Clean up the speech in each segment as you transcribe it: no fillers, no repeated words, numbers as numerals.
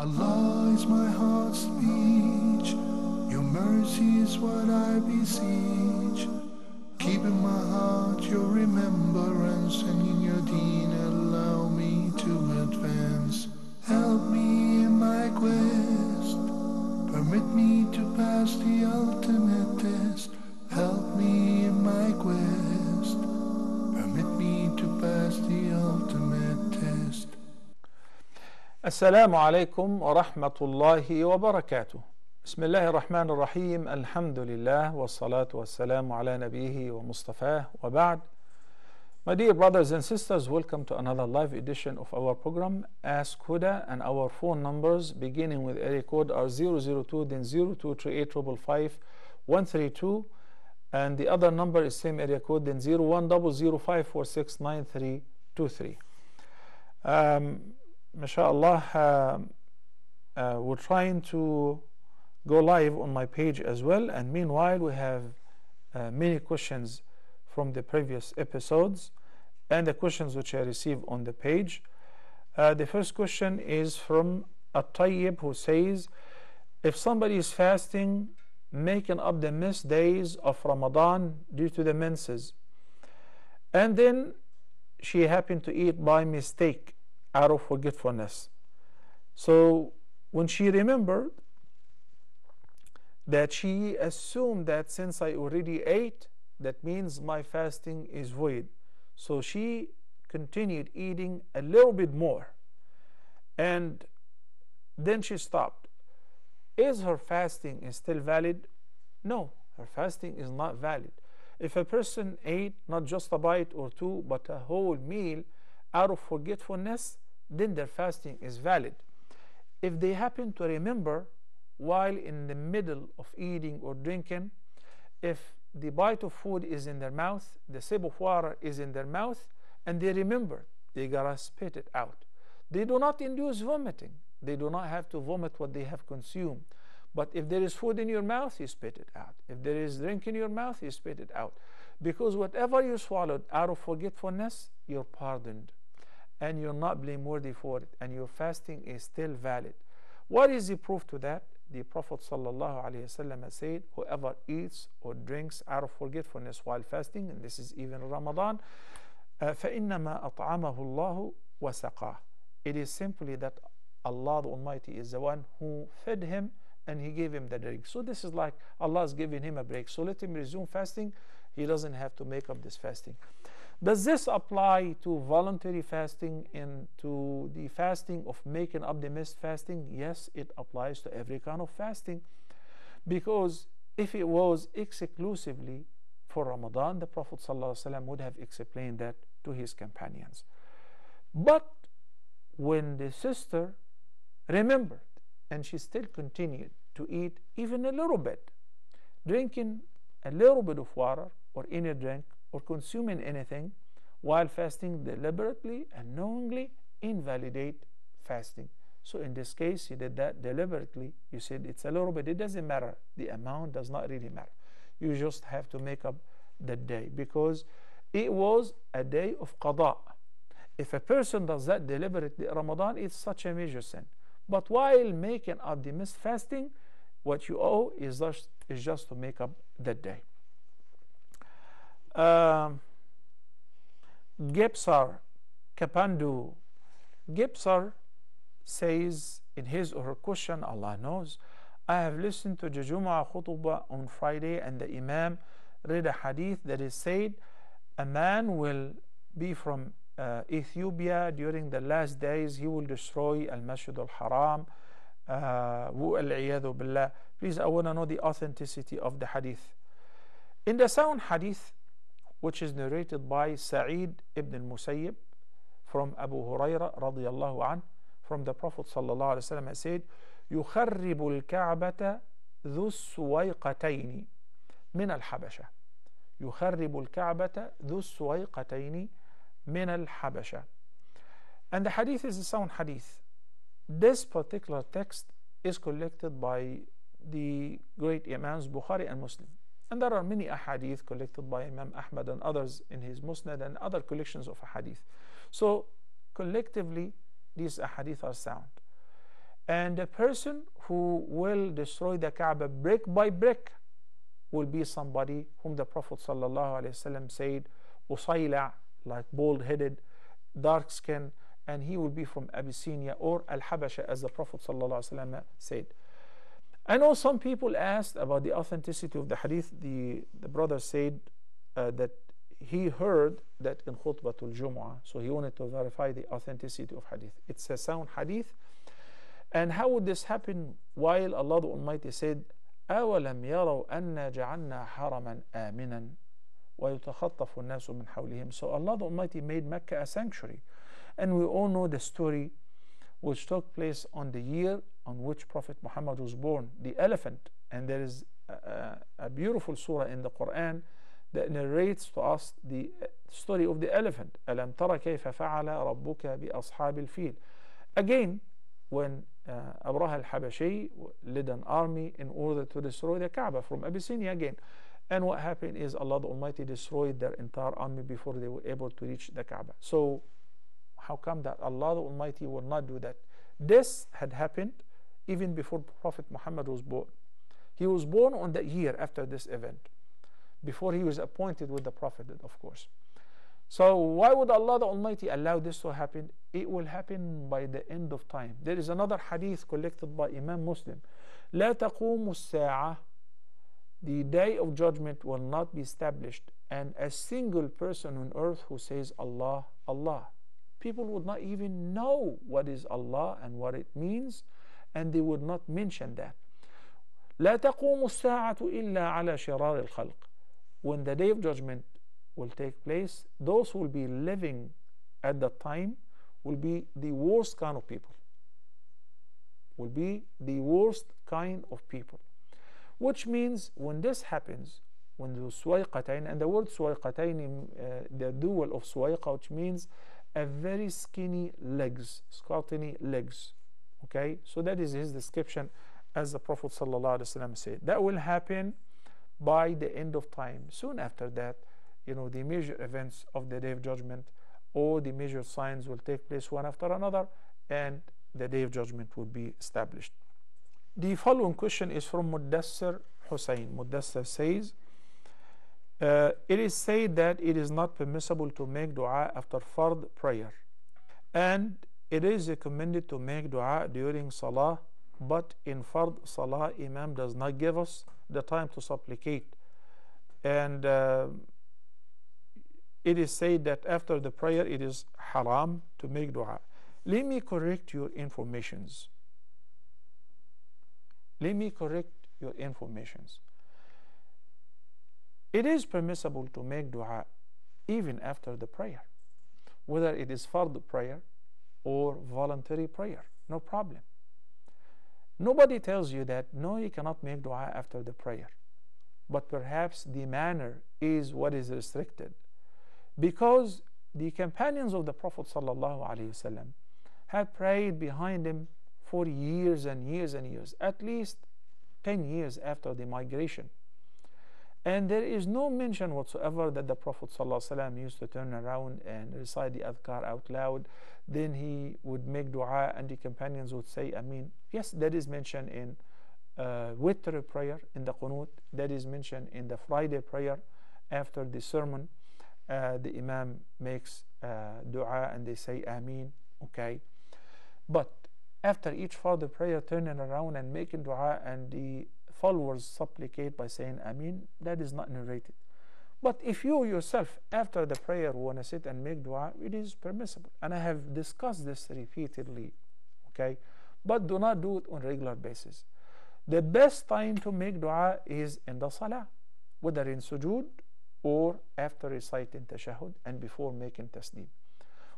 Allah is my heart's speech, your mercy is what I beseech. Keep in my heart your remembrance, and in your deen allow me to advance. Help me in my quest, permit me to pass the ultimate test. Help me in my quest, permit me to pass the ultimate test. السلام عليكم ورحمة الله وبركاته. بسم الله الرحمن الرحيم. الحمد لله والصلاة والسلام على نبيه ومصطفاه وبعد. My dear brothers and sisters, welcome to another live edition of our program Ask Huda, and our phone numbers beginning with area code are 002 then 0238555132, and the other number is same area code then 010054693323. MashaAllah, we're trying to go live on my page as well, and meanwhile we have many questions from the previous episodes and the questions which I received on the page. The first question is from At-Tayyib, who says, if somebody is fasting, making up the missed days of Ramadan due to the menses, and then she happened to eat by mistake out of forgetfulness, so when she remembered that, she assumed that since I already ate, that means my fasting is void. So she continued eating a little bit more, and then she stopped. Is her fasting still valid? No, her fasting is not valid. If a person ate not just a bite or two, but a whole meal out of forgetfulness, then their fasting is valid. If they happen to remember while in the middle of eating or drinking, if the bite of food is in their mouth, the sip of water is in their mouth, and they remember, they gotta spit it out. They do not induce vomiting. They do not have to vomit what they have consumed. But if there is food in your mouth, you spit it out. If there is drink in your mouth, you spit it out. Because whatever you swallowed out of forgetfulness, you're pardoned, and you're not blameworthy for it, and your fasting is still valid. What is the proof to that? The Prophet ﷺ has said, whoever eats or drinks out of forgetfulness while fasting, and this is even Ramadan, فَإِنَّمَا أَطْعَمَهُ اللَّهُ وَسَقَاهُ. It is simply that Allah the Almighty is the one who fed him and he gave him the drink. So this is like Allah is giving him a break. So let him resume fasting. He doesn't have to make up this fasting. Does this apply to voluntary fasting and to the fasting of making up the missed fasting? Yes, it applies to every kind of fasting, because if it was exclusively for Ramadan, the Prophet ﷺ would have explained that to his companions. But when the sister remembered and she still continued to eat even a little bit, drinking a little bit of water or any drink, or consuming anything while fasting, deliberately and knowingly invalidate fasting. So in this case, you did that deliberately. You said it's a little bit. It doesn't matter. The amount does not really matter. You just have to make up the day, because it was a day of qada. If a person does that deliberately, Ramadan, it's such a major sin. But while making up the missed fasting, what you owe is just to make up that day. Gipsar Kapandu. Gipsar says in his or her question, Allah knows, I have listened to the Jumu'ah khutbah on Friday, and the Imam read a hadith that is said, a man will be from Ethiopia during the last days. He will destroy Al-Masjid Al-Haram. Al-Iyadhu Billah. Please, I want to know the authenticity of the hadith. In the sound hadith, which is narrated by Sa'id ibn al-Musayyib from Abu Huraira radiyallahu anh, from the Prophet sallallahu alaihi wasallam, said, يخرب الكعبة ذو السويقتين من الحبشة. يخرب الكعبة ذو السويقتين من الحبشة. And the hadith is a sound hadith. This particular text is collected by the great Imams Bukhari and Muslim. And there are many ahadith collected by Imam Ahmad and others in his Musnad and other collections of ahadith. So collectively, these ahadith are sound. And the person who will destroy the Kaaba brick by brick will be somebody whom the Prophet ﷺ said, Usayla, like bald-headed, dark skin, and he will be from Abyssinia or Al-Habasha, as the Prophet ﷺ said. I know some people asked about the authenticity of the hadith. The brother said that he heard that in Khutbatul Jumu'ah, so he wanted to verify the authenticity of hadith. It's a sound hadith. And how would this happen while Allah the Almighty said, أَوَلَمْ يَرَوْا أَنَّا جَعَلْنَا حَرَمًا آمِنًا وَيُتَخَطَّفُ النَّاسُ مِنْ حَوْلِهِمْ. So Allah the Almighty made Mecca a sanctuary. And we all know the story which took place on the year on which Prophet Muhammad was born, the elephant. And there is a beautiful surah in the Quran that narrates to us the story of the elephant. أَلَمْ تَرَ كَيْفَ فَعَلَ رَبُّكَ بِأَصْحَابِ الْفِيلِ. Again, when Abraha al-Habashi led an army in order to destroy the Kaaba from Abyssinia again. And what happened is Allah the Almighty destroyed their entire army before they were able to reach the Kaaba. So how come that Allah the Almighty will not do that? This had happened even before Prophet Muhammad was born. He was born on the year after this event, before he was appointed with the prophethood, of course. So why would Allah the Almighty allow this to happen? It will happen by the end of time. There is another hadith collected by Imam Muslim. لا تقوم الساعة. The day of judgment will not be established, and a single person on earth who says Allah, Allah. People would not even know what is Allah and what it means, and they would not mention that. لا تقوم الساعة إلا على شرار الخلق. When the day of judgment will take place, those who will be living at that time will be the worst kind of people. Will be the worst kind of people. Which means when this happens, when the suwayqatayn, and the word suwayqatayn, the dual of suwayqa, which means a very skinny legs, squatty legs. Okay, so that is his description, as the Prophet ﷺ said. That will happen by the end of time. Soon after that, the major events of the Day of Judgment or the major signs will take place one after another, and the Day of Judgment will be established. The following question is from Mudassir Hussein. Mudassir says, it is said that it is not permissible to make dua after fard prayer, and it is recommended to make dua during Salah, but in fard Salah, Imam does not give us the time to supplicate. And it is said that after the prayer it is haram to make dua. Let me correct your informations. Let me correct your informations. It is permissible to make dua even after the prayer, whether it is fard prayer or voluntary prayer, no problem. Nobody tells you that no, you cannot make dua after the prayer, but perhaps the manner is what is restricted, because the companions of the Prophet ﷺ had prayed behind him for years and years and years, at least 10 years after the migration. And there is no mention whatsoever that the Prophet ﷺ used to turn around and recite the adhkar out loud. Then he would make dua and the companions would say Ameen. Yes, that is mentioned in witr prayer, in the qunut. That is mentioned in the Friday prayer after the sermon. The Imam makes dua and they say Ameen. Okay. But after each further prayer, turning around and making dua and the followers supplicate by saying Ameen, that is not narrated. But if you yourself after the prayer want to sit and make dua, it is permissible, and I have discussed this repeatedly. Okay, but do not do it on a regular basis. The best time to make dua is in the salah, whether in sujood or after reciting tashahhud and before making taslim.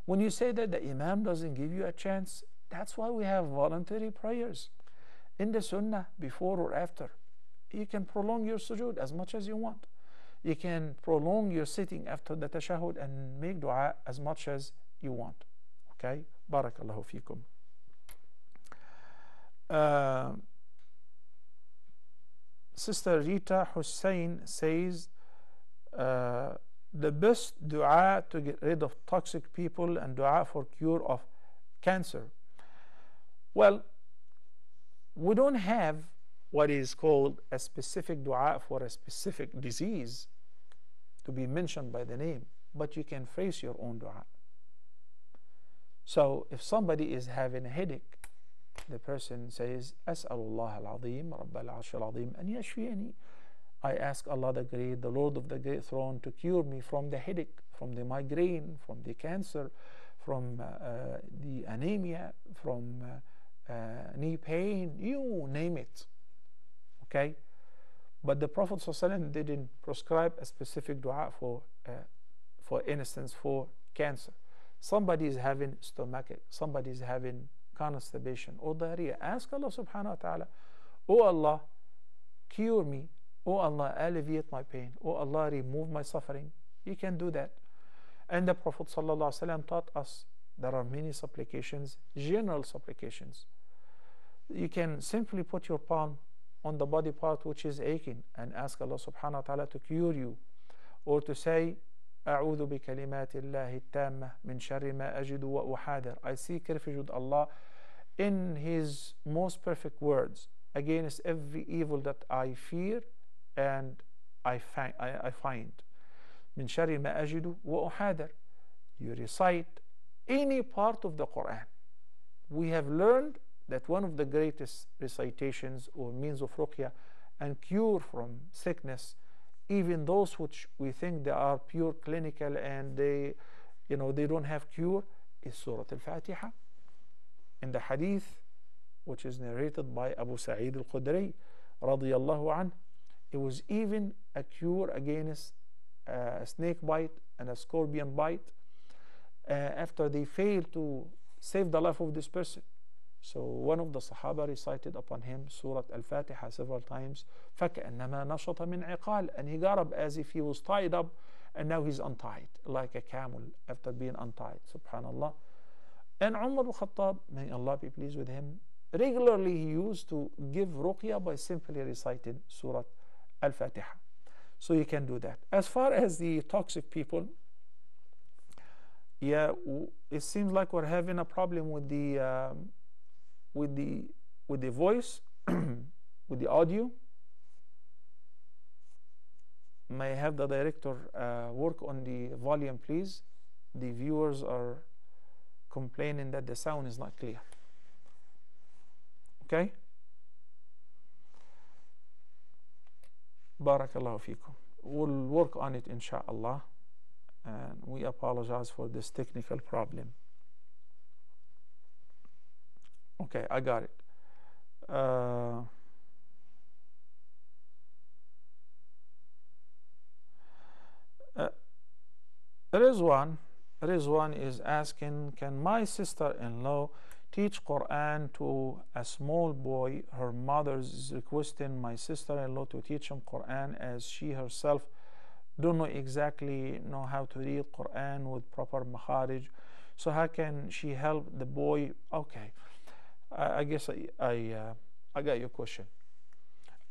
When you say that the Imam doesn't give you a chance, that's why we have voluntary prayers in the sunnah before or after. You can prolong your sujood as much as you want. You can prolong your sitting after the tashahhud and make dua as much as you want. Okay? Barakallahu feekum. Sister Rita Hussein says, the best dua to get rid of toxic people and dua for cure of cancer. Well, we don't have what is called a specific dua for a specific disease to be mentioned by the name, but you can phrase your own dua. So if somebody is having a headache, the person says, As'alullah al-Azim, Rabb al-Arsh al-Azim, an yashfiyani. I ask Allah the Great, the Lord of the Great Throne, to cure me from the headache, from the migraine, from the cancer, from the anemia, from knee pain, you name it. Okay? But the Prophet ﷺ didn't prescribe a specific dua for instance, for cancer. Somebody is having stomachache, somebody is having constipation or diarrhea. Ask Allah subhanahu wa ta'ala, oh Allah, cure me. Oh Allah, alleviate my pain. Oh Allah, remove my suffering. You can do that. And the Prophet ﷺ taught us there are many supplications, general supplications. You can simply put your palm on the body part which is aching and ask Allah subhanahu wa ta'ala to cure you, or to say أعوذ بكلمات الله التامة من شر ما أجد وأحاذر. I seek refuge with Allah in His most perfect words against every evil that I fear and I find. من شر ما أجد وأحاذر. You recite any part of the Quran. We have learned that one of the greatest recitations or means of ruqyah and cure from sickness, even those which we think they are pure clinical and they don't have cure, is Surah Al-Fatiha. In the hadith which is narrated by Abu Sa'id al-Khudri radiyallahu anh, it was even a cure against a snake bite and a scorpion bite after they failed to save the life of this person. So one of the Sahaba recited upon him Surah Al-Fatiha several times, فَكَأَنَّمَا نَشَطَ مِنْ عِقَالٍ, and he got up as if he was tied up and now he's untied, like a camel after being untied. Subhanallah. And Umar al-Khattab, may Allah be pleased with him, regularly he used to give ruqyah by simply reciting Surah Al-Fatiha. So you can do that. As far as the toxic people, yeah, it seems like we're having a problem with the voice, with the audio. May I have the director work on the volume, please? The viewers are complaining that the sound is not clear. Okay? Barakallahu feekum. We'll work on it, inshallah. And we apologize for this technical problem. Okay, I got it. Rizwan is asking, can my sister-in-law teach Quran to a small boy? Her mother is requesting my sister-in-law to teach him Quran as she herself don't exactly know how to read Quran with proper makharij. So how can she help the boy? Okay, I guess I got your question.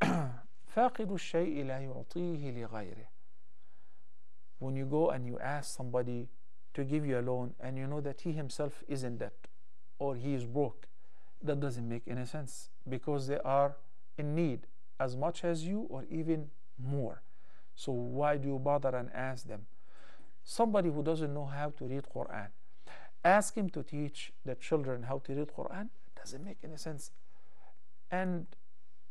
فاقد الشيء لا يعطيه لغيره. When you go and you ask somebody to give you a loan and you know that he himself is in debt or he is broke, that doesn't make any sense, because they are in need as much as you or even more. So why do you bother and ask them? Somebody who doesn't know how to read Quran, ask him to teach the children how to read Quran. It doesn't make any sense. And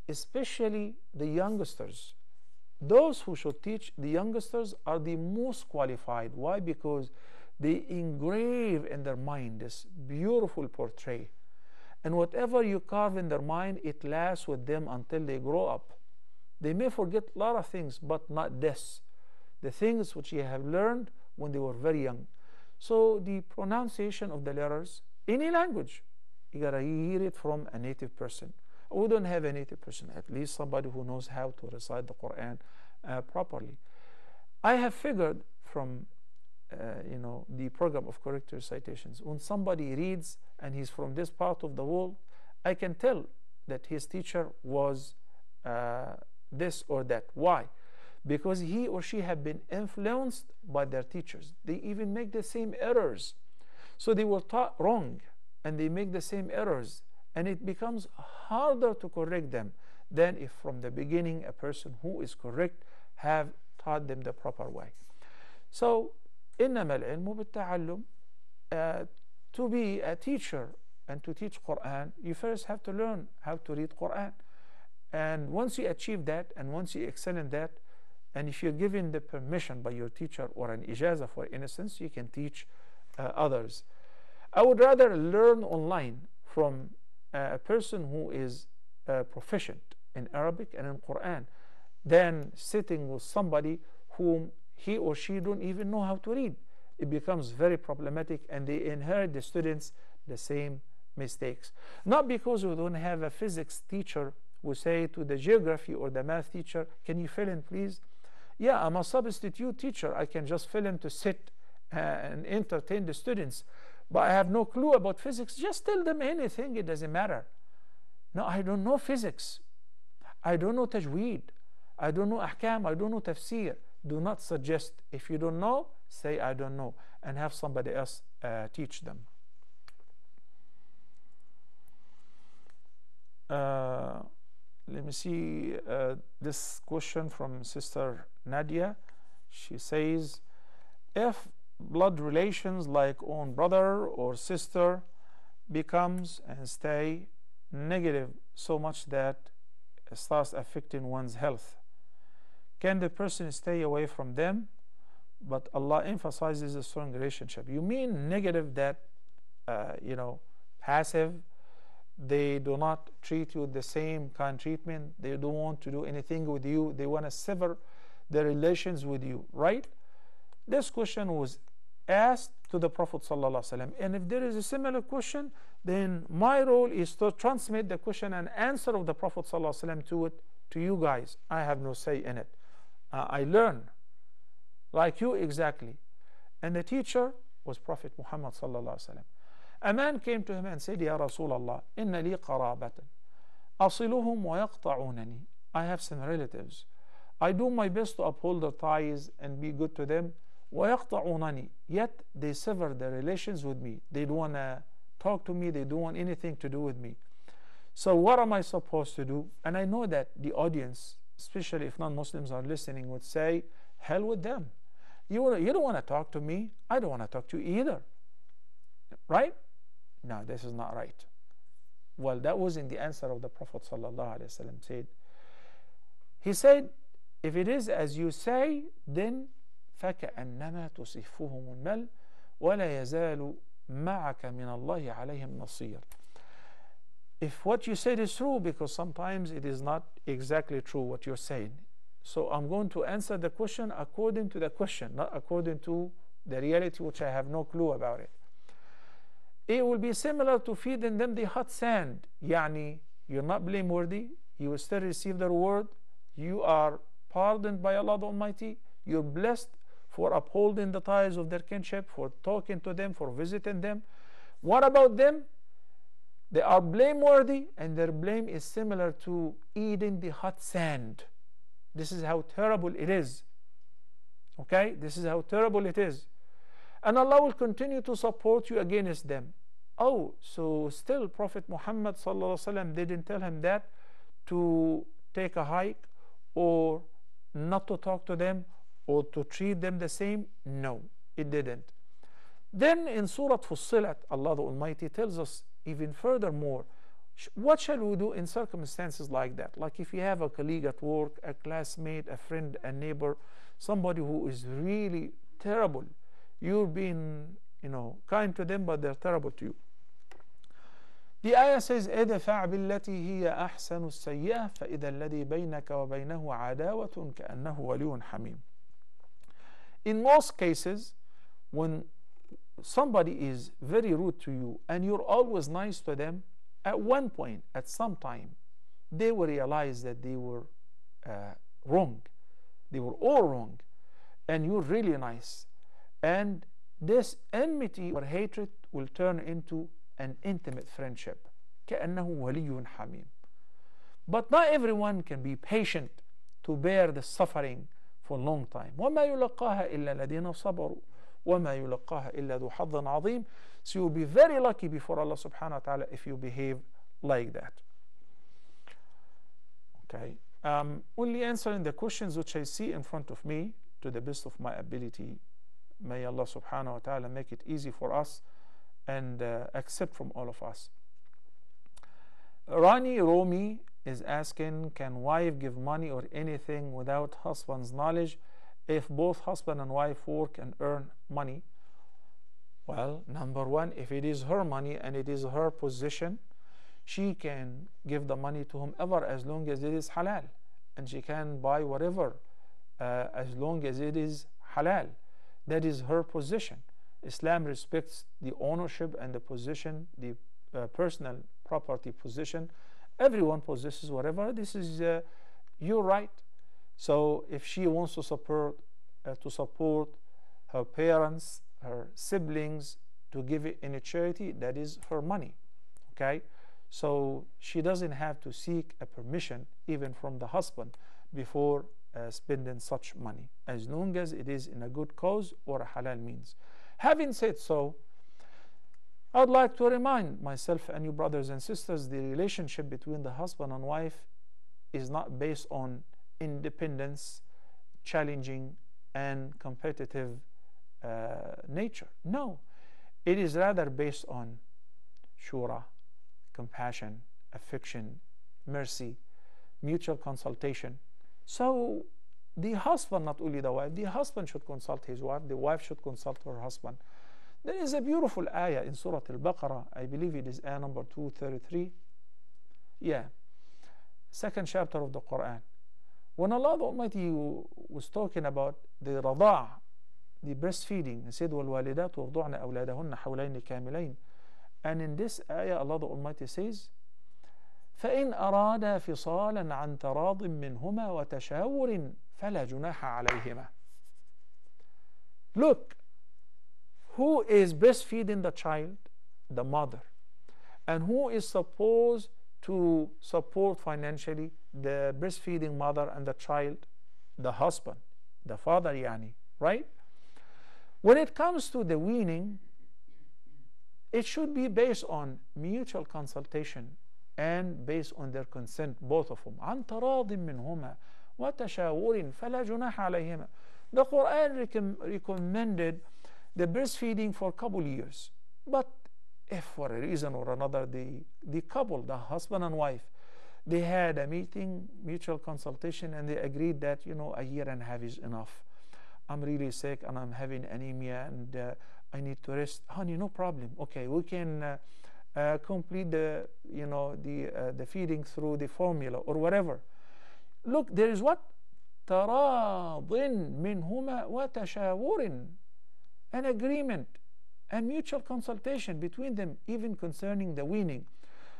especially the youngsters, those who should teach the youngsters are the most qualified. Why? Because they engrave in their mind this beautiful portrait, and whatever you carve in their mind, it lasts with them until they grow up. They may forget a lot of things, but not this, the things which you have learned when they were very young. So the pronunciation of the letters, any language, you gotta hear it from a native person. We don't have a native person, at least somebody who knows how to recite the Quran properly. I have figured from the program of correct recitations, when somebody reads and he's from this part of the world, I can tell that his teacher was this or that. Why? Because he or she have been influenced by their teachers. They even make the same errors. So they were taught wrong and they make the same errors. and it becomes harder to correct them than if from the beginning a person who is correct have taught them the proper way. So إنما العلم بالتعلم. To be a teacher and to teach Quran, you first have to learn how to read Quran. And once you achieve that, and once you excel in that, and if you're given the permission by your teacher or an ijazah, for instance, you can teach others. I would rather learn online from a person who is proficient in Arabic and in Quran than sitting with somebody whom he or she don't even know how to read. It becomes very problematic, and they inherit, the students, the same mistakes. Not because we don't have a physics teacher who say to the geography or the math teacher, can you fill in please? Yeah, I'm a substitute teacher. I can just fill in to sit and entertain the students, but I have no clue about physics. Just tell them anything, it doesn't matter. No, I don't know physics. I don't know tajweed. I don't know ahkam. I don't know tafsir. Do not suggest. If you don't know, say I don't know, and have somebody else teach them. Let me see this question from Sister Nadia. She says, if blood relations like own brother or sister becomes and stay negative so much that it starts affecting one's health, can the person stay away from them? But Allah emphasizes a strong relationship. You mean negative that, passive, they do not treat you the same kind of treatment, they don't want to do anything with you, they want to sever their relations with you, right? This question was asked to the Prophet ﷺ, and if there is a similar question, then my role is to transmit the question and answer of the Prophet ﷺ to you guys. I have no say in it. I learn like you exactly. And the teacher was Prophet Muhammad ﷺ. A man came to him and said, Ya Rasulullah, inna li qarabatan asiluhum wa yaqta'unani. I have some relatives. I do my best to uphold their ties and be good to them. Wa yaqta'unani. Yet they sever their relations with me. They don't want to talk to me. They don't want anything to do with me. So what am I supposed to do? And I know that the audience, especially if non-Muslims are listening, would say, hell with them. You don't want to talk to me. I don't want to talk to you either. Right? No, this is not right. Well, that was in the answer of the Prophet ﷺ. He said, if it is as you say, then فَكَأَنَّمَا تُصِفُّهُمُ الْمَلْ وَلَا يَزَالُ مَعَكَ مِنَ اللَّهِ عَلَيْهِمْ نَصِيرٌ. If what you said is true, because sometimes it is not exactly true what you're saying, so I'm going to answer the question according to the question, not according to the reality, which I have no clue about it. It will be similar to feeding them the hot sand. Yani, you're not blameworthy, you will still receive the reward, you are pardoned by Allah the Almighty, you're blessed for upholding the ties of their kinship, for talking to them, for visiting them. What about them? They are blameworthy, and their blame is similar to eating the hot sand. This is how terrible it is. Okay? This is how terrible it is. And Allah will continue to support you against them. Oh, so still Prophet Muhammad ﷺ didn't tell him that to take a hike or not to talk to them or to treat them the same? No, it didn't. Then in Surah Fussilat, Allah the Almighty tells us even furthermore, what shall we do in circumstances like that? Like if you have a colleague at work, a classmate, a friend, a neighbor, somebody who is really terrible. You're being, kind to them, but they're terrible to you. The ayah says, ادفع بالتي هي أحسن السيئة فإذا الذي بينك وبينه عداوة كأنه ولي حميم. In most cases, when somebody is very rude to you and you're always nice to them, at one point, at some time, they will realize that they were wrong. They were all wrong. And you're really nice. And this enmity or hatred will turn into an intimate friendship. كأنه ولي حميم. But not everyone can be patient to bear the suffering for a long time. وما يلقاها إلا الذين صبروا وما يلقاها إلا ذو حظ عظيم. So you'll be very lucky before Allah subhanahu wa ta'ala if you behave like that. Okay. Only answering the questions which I see in front of me to the best of my ability. May Allah subhanahu wa ta'ala make it easy for us and accept from all of us. Rani Romi is asking, can wife give money or anything without husband's knowledge if both husband and wife work and earn money? Well, number one, if it is her money and it is her position, she can give the money to whomever as long as it is halal, and she can buy whatever as long as it is halal. That is her position. Islam respects the ownership and the position, the personal property position. Everyone possesses whatever. This is your right. So if she wants to support her parents, her siblings, to give it in a charity, that is her money. Okay, so she doesn't have to seek a permission even from the husband before spending such money, as long as it is in a good cause or a halal means. Having said so, I would like to remind myself and you brothers and sisters, the relationship between the husband and wife is not based on independence, challenging and competitive nature. No, it is rather based on shura, compassion, affection, mercy, mutual consultation. So the husband, not only the wife, the husband should consult his wife, the wife should consult her husband. There is a beautiful ayah in Surah Al-Baqarah, I believe it is ayah number 233. Yeah, second chapter of the Quran. When Allah the Almighty was talking about the rada', the breastfeeding, He said, وَالْوَالِدَاتُ يَرْضُعْنَ أَوْلَادَهُنَّ حَوْلَيْنِ كَامِلَيْنِ. And in this ayah, Allah the Almighty says, فَإِنْ أَرَادَ فِصَالًا عَنْ تَرَاضٍ مِّنْهُمَا وَتَشَاوُرٍ فَلَا جُنَاحَ عَلَيْهِمَا. Look, who is breastfeeding the child? The mother. And who is supposed to support financially the breastfeeding mother and the child? The husband, the father, yani, right? When it comes to the weaning, it should be based on mutual consultation and based on their consent, both of them. عن تراض منهما وتشاور فلا جناح عليهما. The Quran recommended the breastfeeding for a couple years, but if for a reason or another the couple, the husband and wife, they had a meeting, mutual consultation, and they agreed that, you know, a year and a half is enough. I'm really sick and I'm having anemia and I need to rest. Honey, no problem. Okay, we can complete the, you know, the feeding through the formula or whatever. Look, there is what? تراض منهما وتشاور. An agreement and mutual consultation between them, even concerning the weaning.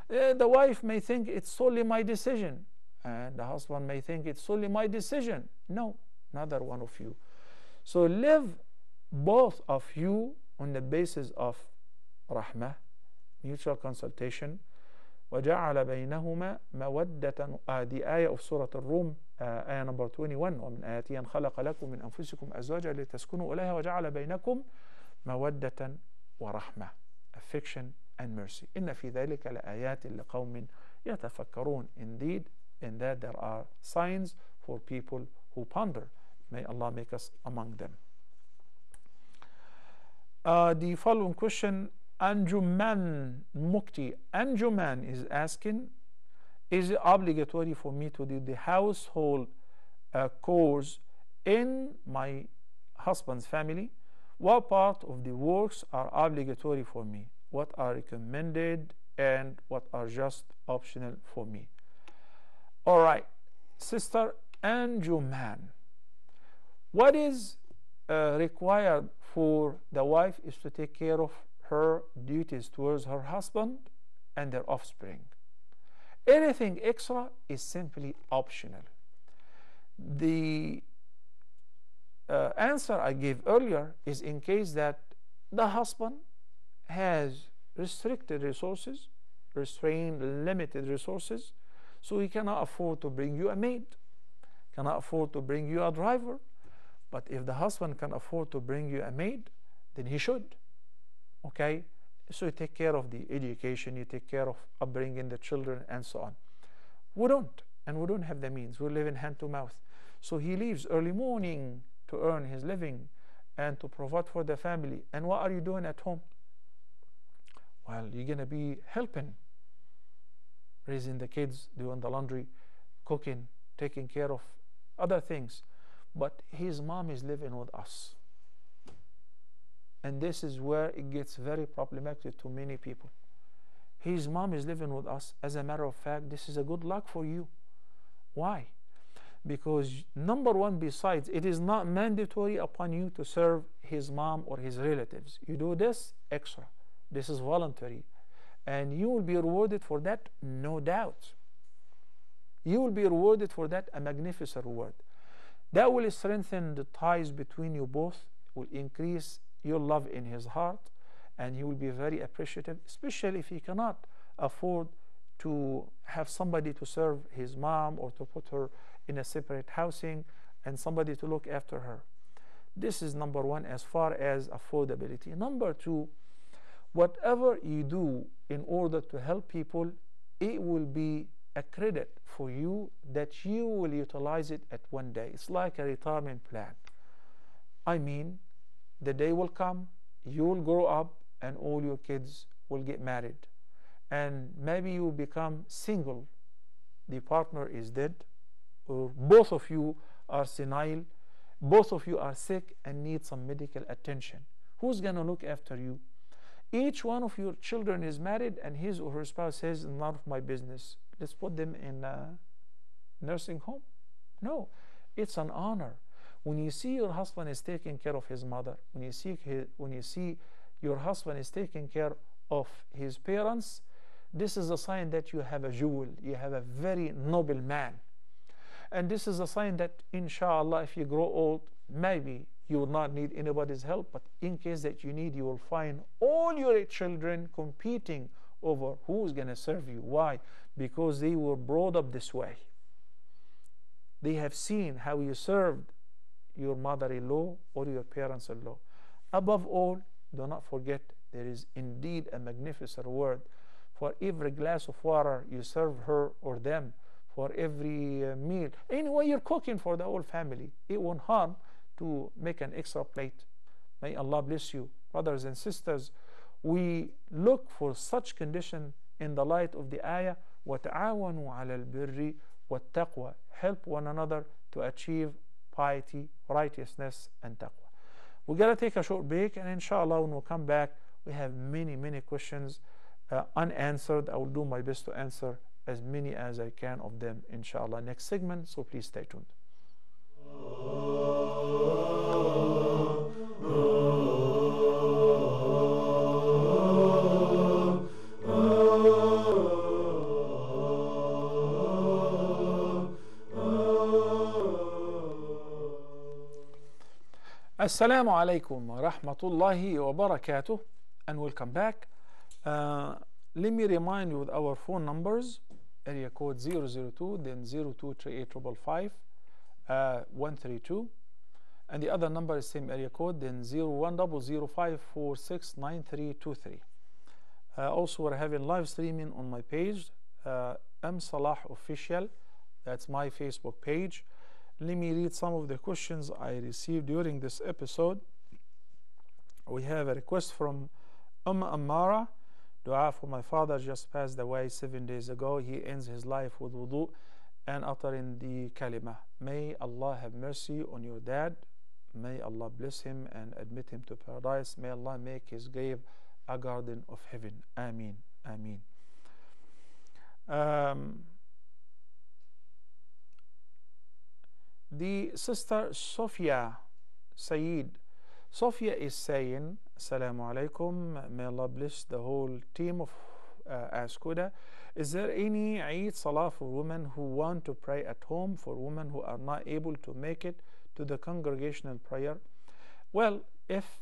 The wife may think it's solely my decision, and the husband may think it's solely my decision. No, neither one of you. So live both of you on the basis of rahmah, mutual consultation. وَجَعَلَ بَيْنَهُمَا مَوَدَّةً. The ayah of Surah Al-Rum, ayah number 21. وَمِنْ آيَاتِهِ أَنْ خَلَقَ لَكُم مِّنْ أَنفُسِكُمْ أَزْوَاجًا لِتَسْكُنُوا إِلَيْهَا وَجَعَلَ بَيْنَكُمْ مَوَدَّةً وَرَحْمَةً. Affection and mercy. إِنَّ فِي ذَلِكَ لَآيَاتٍ لِقَوْمٍ يَتَفَكَّرُونَ. Indeed, in that there are signs for people who ponder. May Allah make us among them. The following question, Anjuman Mukti. Anjuman is asking, is it obligatory for me to do the household chores in my husband's family? What part of the works are obligatory for me? What are recommended and what are just optional for me? All right, Sister Anjuman, what is required for the wife is to take care of her duties towards her husband and their offspring. Anything extra is simply optional. The answer I gave earlier is in case that the husband has restricted resources, restrained, limited resources, so he cannot afford to bring you a maid, cannot afford to bring you a driver. But if the husband can afford to bring you a maid, then he should. Okay? So you take care of the education, you take care of upbringing the children, and so on. We don't, and we don't have the means. We live in hand to mouth. So he leaves early morning to earn his living and to provide for the family. And what are you doing at home? Well, you're going to be helping, raising the kids, doing the laundry, cooking, taking care of other things. But his mom is living with us. And this is where it gets very problematic to many people. His mom is living with us. As a matter of fact, this is a good luck for you. Why? Because number one, besides, it is not mandatory upon you to serve his mom or his relatives. You do this extra. This is voluntary. And you will be rewarded for that, no doubt. You will be rewarded for that, a magnificent reward. That will strengthen the ties between you both, will increase your love in his heart, and he will be very appreciative, especially if he cannot afford to have somebody to serve his mom or to put her in a separate housing and somebody to look after her. This is number one as far as affordability. Number two, whatever you do in order to help people, it will be a credit for you that you will utilize it at one day. It's like a retirement plan. I mean, the day will come, you will grow up, and all your kids will get married. And maybe you will become single. The partner is dead, or both of you are senile, both of you are sick and need some medical attention. Who's going to look after you? Each one of your children is married, and his or her spouse says, none of my business. Let's put them in a nursing home. No, it's an honor. When you see your husband is taking care of his mother, when you see your husband is taking care of his parents, this is a sign that you have a jewel, you have a very noble man. And this is a sign that, inshallah, if you grow old, maybe you will not need anybody's help, but in case that you need, you will find all your children competing over who's going to serve you. Why? Because they were brought up this way. They have seen how you served your mother-in-law or your parents-in-law. Above all, do not forget, there is indeed a magnificent reward for every glass of water you serve her or them, for every meal. Anyway, you're cooking for the whole family. It won't harm to make an extra plate. May Allah bless you. Brothers and sisters, we look for such condition in the light of the ayah, وَتَعَاوَنُوا عَلَى الْبِرِّ وَالتَّقْوَى. Help one another to achieve piety, righteousness, and taqwa. We're going to take a short break, and inshallah, when we come back, we have many questions unanswered. I will do my best to answer as many as I can of them, inshallah, next segment, so please stay tuned. Assalamu alaikum wa rahmatullahi wa barakatuh, and welcome back. Let me remind you with our phone numbers: area code 002, then 023855 132, and the other number is same area code, then 010054699323. Also, we're having live streaming on my page, Salah Official. That's my Facebook page. Let me read some of the questions I received during this episode. We have a request from Ammara. Dua for my father, just passed away 7 days ago. He ends his life with wudu and uttering the kalima. May Allah have mercy on your dad. May Allah bless him and admit him to paradise. May Allah make his grave a garden of heaven. Ameen. Ameen. The sister Sophia Saeed. Sophia is saying, Assalamu alaikum, may Allah bless the whole team of Ask Huda. Is there any Eid Salah for women who want to pray at home, for women who are not able to make it to the congregational prayer? Well, if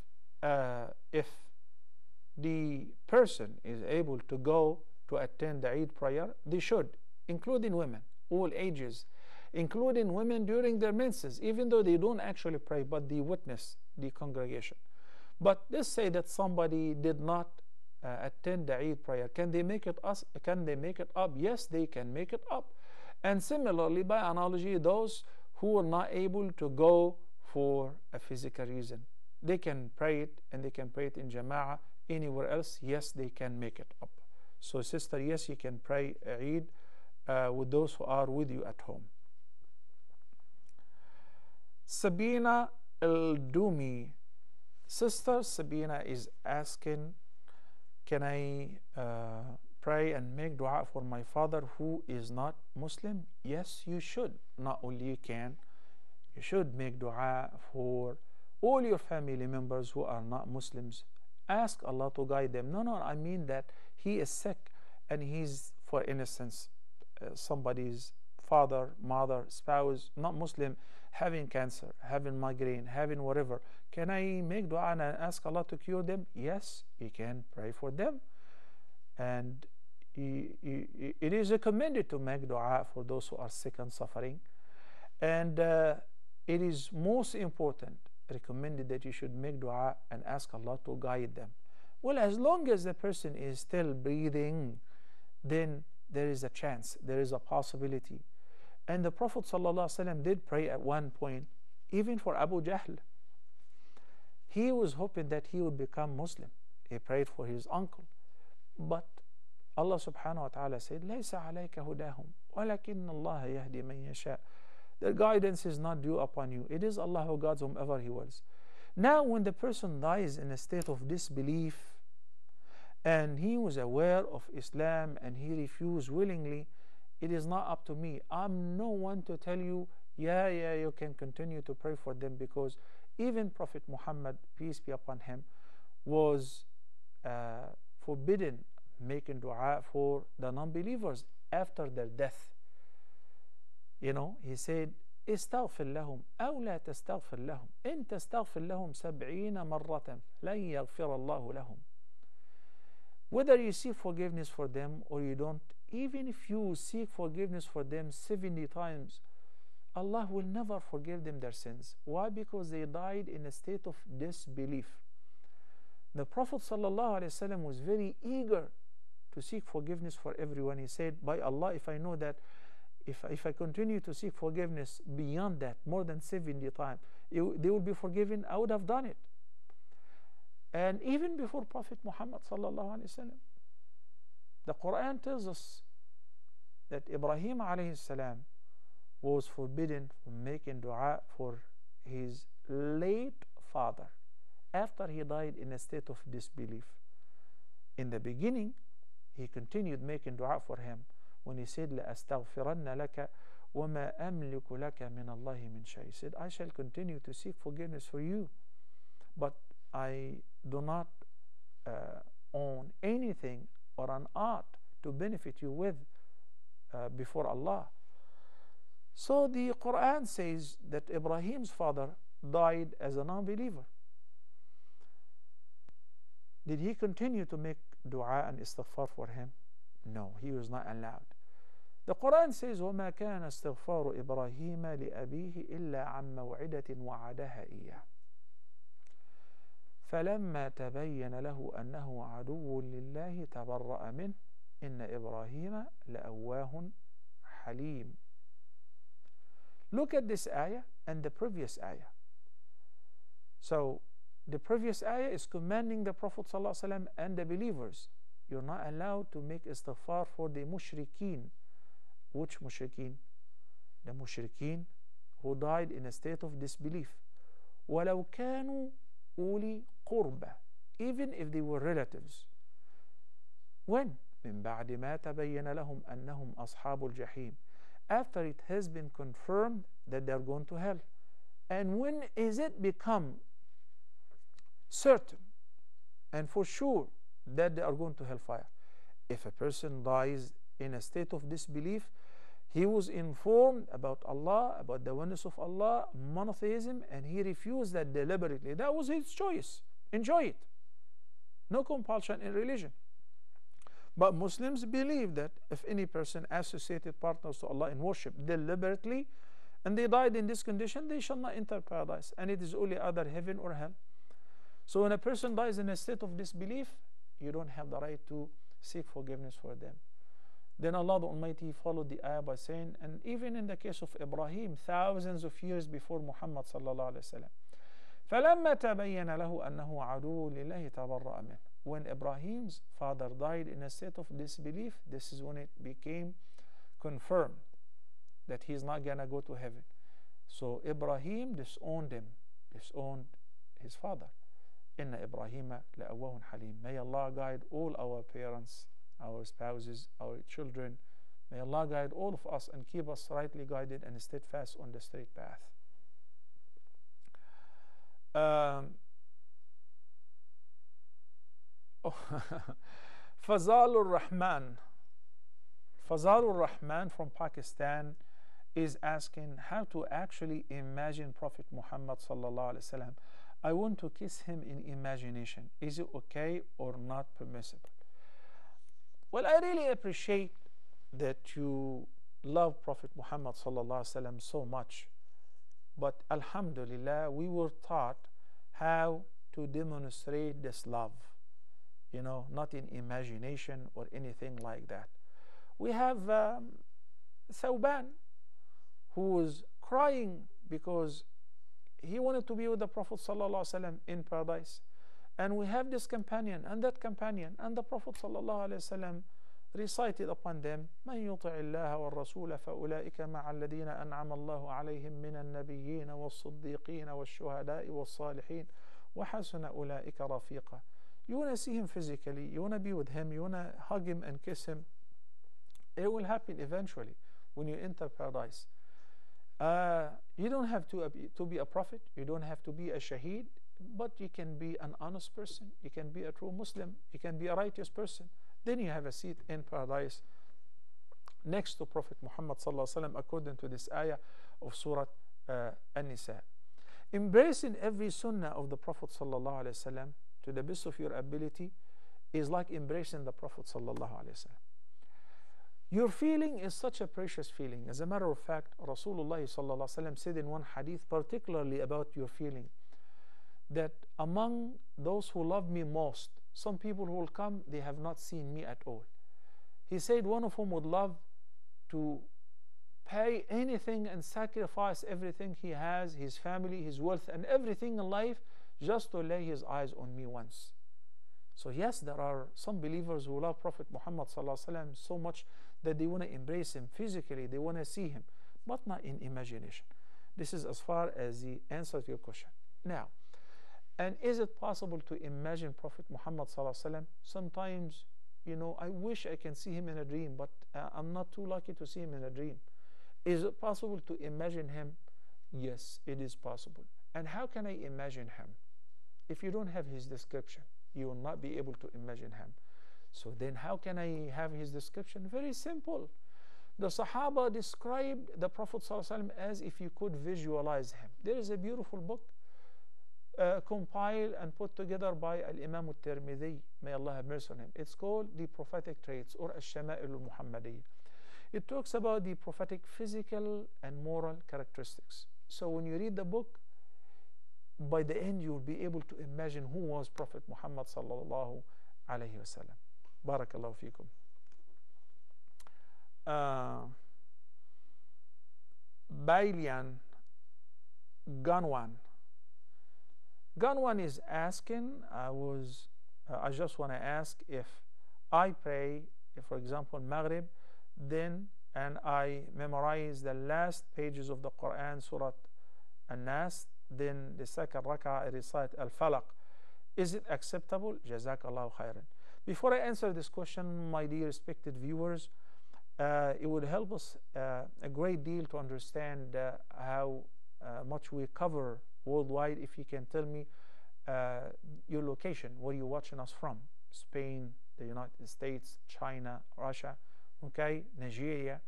the person is able to go to attend the Eid prayer, they should, including women, all ages, including women during their menses, even though they don't actually pray, but they witness the congregation. But let's say that somebody did not attend the Eid prayer. Can they make it up? Yes, they can make it up. And similarly, by analogy, those who are not able to go for a physical reason, they can pray it, and they can pray it in Jama'ah anywhere else. Yes, they can make it up. So sister, yes, you can pray Eid with those who are with you at home. Sabina Al-Dumi, sister Sabina is asking, can I pray and make dua for my father who is not Muslim? Yes, you should. Not only you can, you should make dua for all your family members who are not Muslims. Ask Allah to guide them. No, I mean that he is sick and he's, for instance, somebody's father, mother, spouse, not Muslim, having cancer, having migraine, having whatever. Can I make dua and ask Allah to cure them? Yes, you can pray for them. And it is recommended to make dua for those who are sick and suffering. And it is most important, recommended, that you should make dua and ask Allah to guide them. Well, as long as the person is still breathing, then there is a chance, there is a possibility. And the Prophet ﷺ did pray at one point, even for Abu Jahl. He was hoping that he would become Muslim. He prayed for his uncle. But Allah subhanahu wa ta'ala said, لَيْسَ عَلَيْكَ هُدَاهُمْ وَلَكِنَّ اللَّهَ يَهْدِي مَنْ يَشَاءُ. Their guidance is not due upon you. It is Allah who guides whomever He wills. Now, when the person dies in a state of disbelief, and he was aware of Islam and he refused willingly, it is not up to me. I'm no one to tell you, yeah, you can continue to pray for them, because even Prophet Muhammad, peace be upon him, was forbidden making dua for the non-believers after their death. You know, he said, استغفر لهم أو لا تستغفر لهم إن تستغفر لهم 70 مرة لن يغفر الله لهم. Whether you seek forgiveness for them or you don't, even if you seek forgiveness for them 70 times, Allah will never forgive them their sins. Why? Because they died in a state of disbelief. The Prophet ﷺ was very eager to seek forgiveness for everyone. He said, by Allah, if I know that if I continue to seek forgiveness beyond that, more than 70 times, they will be forgiven, I would have done it. And even before Prophet Muhammad ﷺ, the Quran tells us that Ibrahim alayhi salam was forbidden from making dua for his late father after he died in a state of disbelief. In the beginning, he continued making dua for him when he said, لَأَسْتَغْفِرَنَّ لَكَ وَمَا أَمْلِكُ لَكَ مِنَ اللَّهِ مِنْ شَيْءٍ. He said, I shall continue to seek forgiveness for you, but I do not own anything or an art to benefit you with before Allah. So the Quran says that Ibrahim's father died as a non-believer. Did he continue to make dua and istighfar for him? No, he was not allowed. The Quran says, وَمَا كَانَ اسْتِغْفَارُ إِبْرَاهِيمَ لِأَبِيهِ إِلَّا عَنْ مَوْعِدَةٍ وَعَدَهَا إِيَّاهُ فَلَمَّا تَبَيَّنَ لَهُ أَنَّهُ عَدُوٌّ لِلَّهِ تَبَرَّأَ مِنْهُ إِنَّ إِبْرَاهِيمَ لَأَوَّاهٌ حَلِيمٌ. Look at this ayah and the previous ayah. So the previous ayah is commanding the Prophet ﷺ and the believers, you're not allowed to make istighfar for the mushrikeen. Which mushrikeen? The mushrikeen who died in a state of disbelief. وَلَوْ كَانُوا أُولِي قُرْبَةٍ, even if they were relatives. When? مِنْ بَعْدِ مَا تَبَيَّنَ لَهُمْ أَنَّهُمْ أَصْحَابُ الْجَحِيمِ, after it has been confirmed that they are going to hell. And when is it become certain and for sure that they are going to hellfire? If a person dies in a state of disbelief, he was informed about Allah, about the oneness of Allah, monotheism, and he refused that deliberately. That was his choice. Enjoy it. No compulsion in religion. But Muslims believe that if any person associated partners to Allah in worship deliberately, and they died in this condition, they shall not enter paradise, and it is only either heaven or hell. So when a person dies in a state of disbelief, you don't have the right to seek forgiveness for them. Then Allah the Almighty followed the ayah by saying, and even in the case of Ibrahim, thousands of years before Muhammad sallallahu alaihi wasallam, فَلَمَّا تَبَيَّنَ لَهُ أَنَّهُ عَدُوٌّ لِلَّهِ تَبَرَّأَ مِنْهُ. When Ibrahim's father died in a state of disbelief, this is when it became confirmed that he's not gonna go to heaven. So Ibrahim disowned him, disowned his father. Inna Ibrahima la'awwahun halim. May Allah guide all our parents, our spouses, our children. May Allah guide all of us and keep us rightly guided and steadfast on the straight path. Fazalur Rahman. Fazalur Rahman from Pakistan is asking how to actually imagine Prophet Muhammad sallallahu alaihi wasallam. I want to kiss him in imagination. Is it okay or not permissible? Well, I really appreciate that you love Prophet Muhammad sallallahu alaihi wasallam so much, but alhamdulillah, we were taught how to demonstrate this love, not in imagination or anything like that. We have Thawban, who was crying because he wanted to be with the Prophet ﷺ in paradise. And we have this companion and that companion, and the Prophet ﷺ recited upon them, مَنْ يُطِعِ اللَّهَ وَالرَّسُولَ فَأُولَٰئِكَ مَعَ الَّذِينَ أَنْعَمَ اللَّهُ عَلَيْهِمْ مِنَ النَّبِيِّينَ وَالصِّدِّيقِينَ وَالشُّهَدَاءِ وَالصَّالِحِينَ وَحَسُنَ أُولَٰئِكَ رَفِيقًا. You want to see him physically, you want to be with him, you want to hug him and kiss him. It will happen eventually when you enter paradise. You don't have to be a prophet, you don't have to be a shaheed, but you can be an honest person, you can be a true Muslim, you can be a righteous person. Then you have a seat in paradise next to Prophet Muhammad sallallahu alaihi wasallam, according to this ayah of Surah An-Nisa. Embracing every sunnah of the Prophet sallallahu alaihi wasallam to the best of your ability is like embracing the Prophet sallallahu alaihi wasallam. Your feeling is such a precious feeling. As a matter of fact, Rasulullah sallallahu alaihi wasallam said in one hadith, particularly about your feeling, that among those who love me most, some people who will come, they have not seen me at all. He said one of whom would love to pay anything and sacrifice everything he has, his family, his wealth, and everything in life, just to lay his eyes on me once. So yes, there are some believers who love Prophet Muhammad sallallahu alaihi wasallam so much that they want to embrace him physically, they want to see him, but not in imagination. This is as far as the answer to your question. Now, and is it possible to imagine Prophet Muhammad sallallahu alaihi wasallam? Sometimes, I wish I can see him in a dream, but I'm not too lucky to see him in a dream. Is it possible to imagine him? Yes, it is possible. And how can I imagine him? If you don't have his description, you will not be able to imagine him. So then how can I have his description? Very simple. The Sahaba described the Prophet ﷺ as if you could visualize him. There is a beautiful book compiled and put together by Al-Imam al-Tirmidhi, may Allah have mercy on him. It's called The Prophetic Traits, or Al-Shama'il al-Muhammadiyya. It talks about the prophetic physical and moral characteristics. So when you read the book, by the end you will be able to imagine who was Prophet Muhammad sallallahu alayhi wa sallam. Barakallahu feekum. Bailian Ganwan is asking, I just want to ask, if I pray, for example, Maghrib, then and I memorize the last pages of the Quran, Surah An-Nas, then the second rak'ah I recite Al-Falaq, is it acceptable? Jazakallahu khairan. Before I answer this question, my dear respected viewers, it would help us a great deal to understand how much we cover worldwide if you can tell me your location, where you're watching us from. Spain, the United States, China, Russia, okay, Nigeria.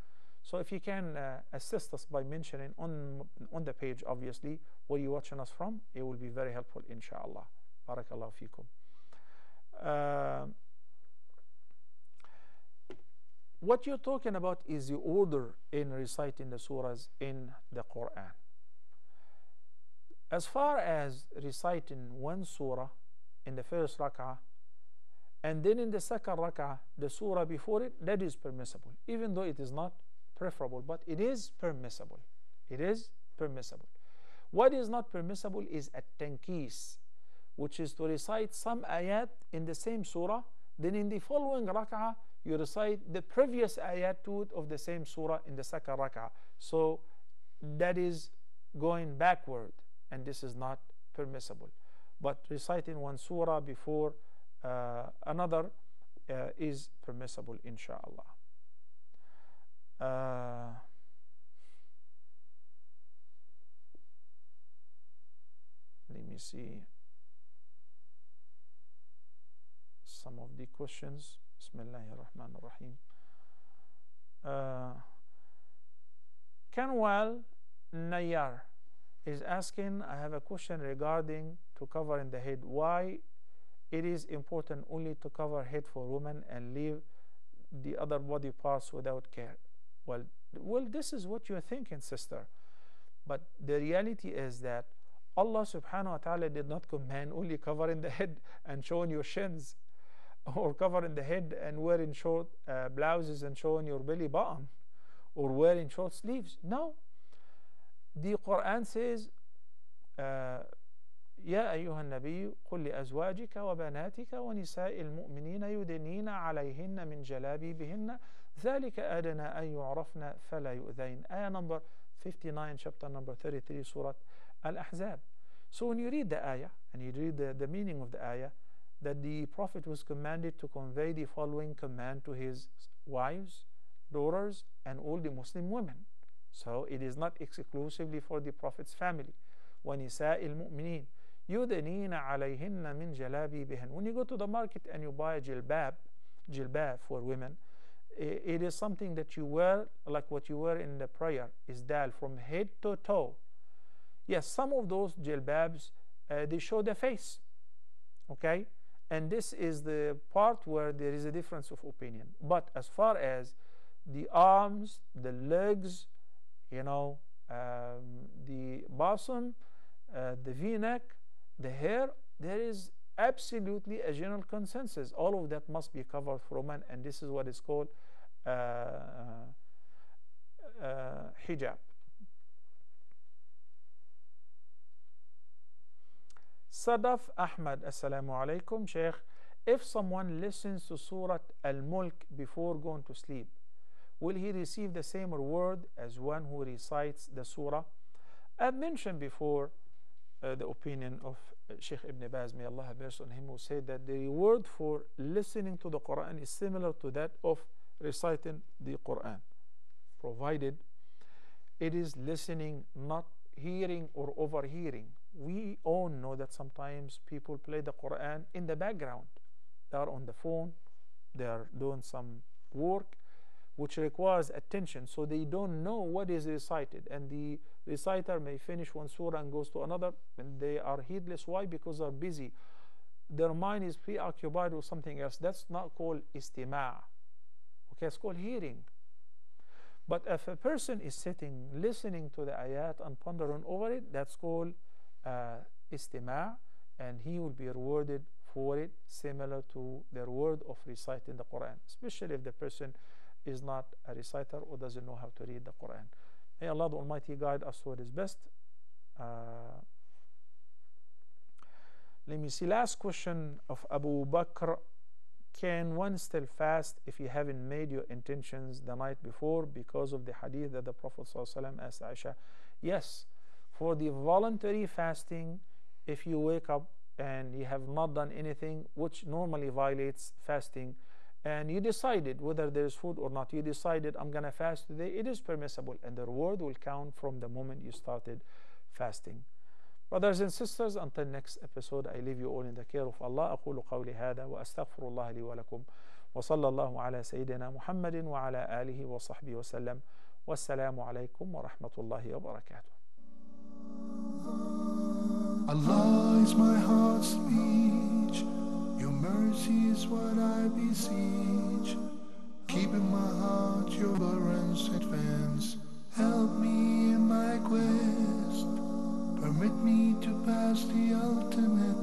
So if you can assist us by mentioning on the page, obviously, where you're watching us from, it will be very helpful, inshallah. Barakallahu feekum. What you're talking about is the order in reciting the surahs in the Quran. As far as reciting one surah in the first rak'ah, and then in the second rak'ah, the surah before it, that is permissible, even though it is not preferable, but it is permissible. It is permissible. What is not permissible is at-tankis, which is to recite some ayat in the same surah, then in the following rak'ah, you recite the previous ayat to it of the same surah in the second rak'ah. So that is going backward, and this is not permissible. But reciting one surah before another is permissible, inshallah. Let me see some of the questions. Bismillahir Rahmanir Rahim. Kanwal Nayar is asking, I have a question regarding to covering the head. Why it is important only to cover head for women and leave the other body parts without care? Well, this is what you're thinking, sister. But the reality is that Allah subhanahu wa ta'ala did not command only covering the head and showing your shins, or covering the head and wearing short blouses and showing your belly button, or wearing short sleeves. No. The Quran says, يا أيها النبي قل لأزواجك وبناتك ونساء المؤمنين يدنين عليهن من جلابيبهن ذلك أدنى أن يعرفن فلا يؤذين. Ayah number 59, chapter number 33, Surah Al-Ahzab. So when you read the ayah and you read the meaning of the ayah, that the Prophet was commanded to convey the following command to his wives, daughters, and all the Muslim women. So it is not exclusively for the Prophet's family. وَنِسَاءِ الْمُؤْمِنِينَ يُدْنِينَ عَلَيْهِنَّ مِنْ جَلَابِيبِهِنَّ. When you go to the market and you buy a jilbab for women, it is something that you wear like what you wear in the prayer, is dal, from head to toe. Yes, some of those jilbabs, they show the face, okay? And this is the part where there is a difference of opinion. But as far as the arms, the legs, you know, the bosom, the v-neck, the hair, there is absolutely a general consensus. All of that must be covered for women, and this is what is called hijab. Sadaf Ahmad, Assalamu alaikum, Sheikh. If someone listens to Surah Al-Mulk before going to sleep, will he receive the same reward as one who recites the surah? I've mentioned before the opinion of Sheikh Ibn Baz, may Allah have mercy on him, who said that the reward for listening to the Quran is similar to that of reciting the Quran, provided it is listening, not hearing or overhearing. We all know that sometimes people play the Quran in the background. They are on the phone, they are doing some work which requires attention, so they don't know what is recited, and the reciter may finish one surah and goes to another, and they are heedless. Why? Because they are busy. Their mind is preoccupied with something else. That's not called istima'. Okay, it's called hearing. But if a person is sitting, listening to the ayat and pondering over it, that's called istima', and he will be rewarded for it similar to the reward of reciting the Quran, especially if the person is not a reciter or doesn't know how to read the Quran. May Allah the Almighty guide us to what is best. Let me see. Last question of Abu Bakr. Can one still fast if you haven't made your intentions the night before because of the hadith that the Prophet ﷺ asked Aisha? Yes. For the voluntary fasting, if you wake up and you have not done anything which normally violates fasting, and you decided whether there is food or not, you decided, I'm going to fast today, it is permissible, and the reward will count from the moment you started fasting. Brothers and sisters, until next episode, I leave you all in the care of Allah. أقول قولي هذا وأستغفر الله لي ولكم وصلى الله على سيدنا محمد وعلى آله وصحبه وسلم والسلام عليكم ورحمة الله وبركاته. Allah is my heart's speech, your mercy is what I beseech. Keep in my heart your endurance advance. Help me in my quest, permit me to pass the ultimate